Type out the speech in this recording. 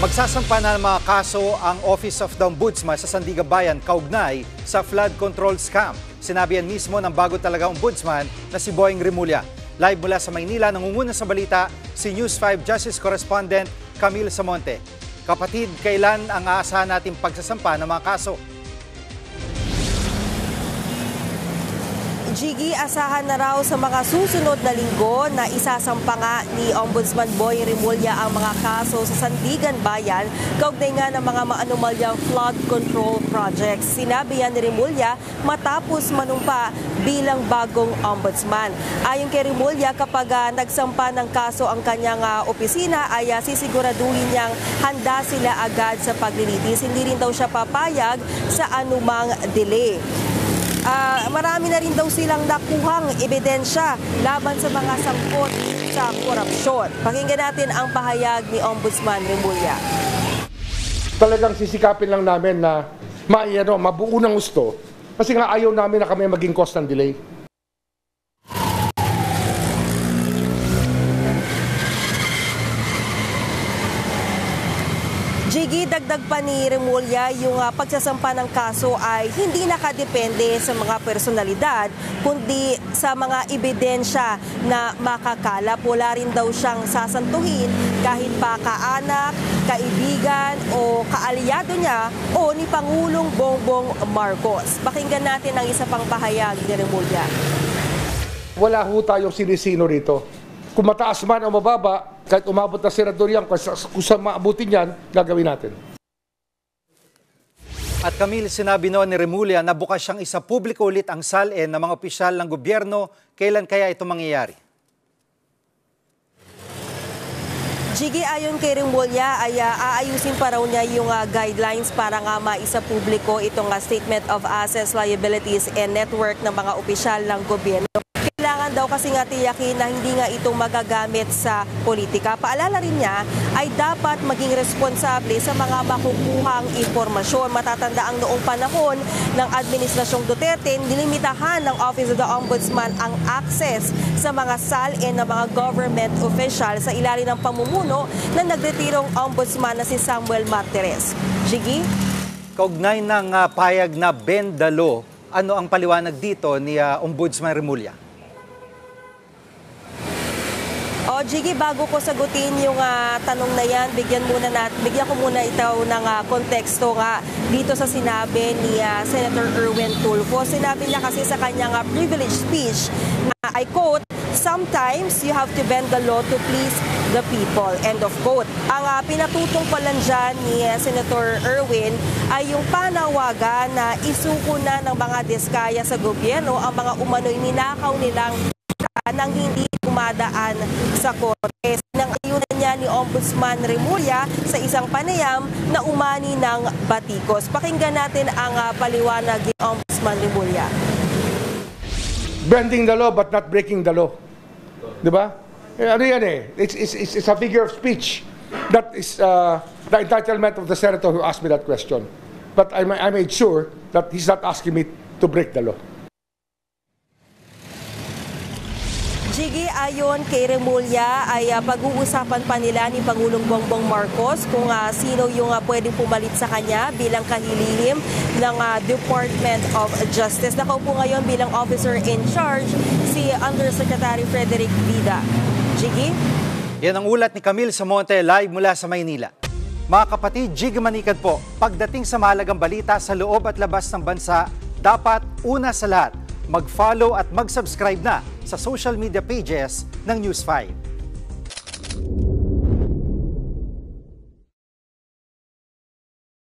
Magsasampa na ng mga kaso ang Office of the Ombudsman sa Sandigan Bayan kaugnay sa flood control scam. Sinabi yan mismo ng bago talaga ombudsman na si Boying Rimulya. Live mula sa Maynila, nangunguna sa balita si News 5 Justice Correspondent Camille Samonte. Kapatid, kailan ang aasahan nating pagsasampa ng mga kaso? Jiggy, asahan na raw sa mga susunod na linggo na isasampa nga ni Ombudsman Boying Rimulya ang mga kaso sa Sandigan Bayan kaugnay nga ng mga maanumalyang flood control projects. Sinabi yan ni Rimulya matapos manumpa bilang bagong ombudsman. Ayon kay Rimulya, kapag nagsampa ng kaso ang kanyang opisina ay sisiguraduhin niyang handa sila agad sa paglilitis. Hindi rin daw siya papayag sa anumang delay. Marami na rin daw silang nakuhang ebidensya laban sa mga sangkot sa korupsyon. Pakinggan natin ang pahayag ni Ombudsman Rimulya. Talagang sisikapin lang namin na mabuo ng gusto kasi nga ayaw namin na kami maging cause ng delay. Jiggy, dagdag pa ni Rimulya, yung pagsasampa ng kaso ay hindi nakadepende sa mga personalidad, kundi sa mga ebidensya na makakalap. Wala rin daw siyang sasantuhin kahit pa kaanak, kaibigan o kaalyado niya o ni Pangulong Bongbong Marcos. Pakinggan natin ang isa pang pahayag ni Rimulya. Wala ho tayong sinisino rito. Kung mataas man o mababa, kahit umabot na senador yan, kung sa maabutin yan, gagawin natin. At Camille, sinabi noon ni Rimulya na bukas siyang isapubliko ulit ang salin ng mga opisyal ng gobyerno. Kailan kaya ito mangyayari? Jiggy, ayon kay Rimulya ay aayusin pa raw niya yung guidelines para nga maisapubliko itong Statement of Assets, Liabilities and Network ng mga opisyal ng gobyerno. Kailangan daw kasi nga tiyakin na hindi nga ito magagamit sa politika. Paalala rin niya ay dapat maging responsable sa mga makukuhang impormasyon. Matatanda ang noong panahon ng Administrasyong Duterte, nilimitahan ng Office of the Ombudsman ang access sa mga salin ng mga government official sa ilalim ng pamumuno ng nagretirong ombudsman na si Samuel Martires. Jiggy? Kaugnay ng payag na bend the law, ano ang paliwanag dito ni Ombudsman Rimulya? Jiggy, bago ko sagutin yung tanong na yan, bigyan ko muna ito ng konteksto nga dito sa sinabi ni Senator Erwin Tulfo. Sinabi niya kasi sa kanyang privilege speech na, I quote, "Sometimes you have to bend the law to please the people." End of quote. Ang pinatutong pa lang dyan ni Senator Erwin ay yung panawagan na isuko na ng mga diskaya sa gobyerno ang mga umano'y ninakaw nilang nang hindi dumadaan sa korte. Sinang-ayunan niya ni Ombudsman Rimulya sa isang panayam na umani ng batikos. Pakinggan natin ang paliwanag ni Ombudsman Rimulya. Bending the law but not breaking the law. Diba? Ano yan eh? It's a figure of speech. That is the entitlement of the senator who asked me that question. But I made sure that he's not asking me to break the law. Jiggy, ayon kay Rimulya ay pag-uusapan pa nila ni Pangulong Bongbong Marcos kung sino yung pwedeng pumalit sa kanya bilang kahilihim ng Department of Justice. Nakaupo ngayon bilang officer in charge si Undersecretary Frederick Vida. Jiggy? Yan ang ulat ni Camille Samonte live mula sa Maynila. Mga kapatid, Jiggy Manikad po, pagdating sa mahalagang balita sa loob at labas ng bansa, dapat una sa lahat, mag-follow at mag-subscribe na sa social media pages ng News 5.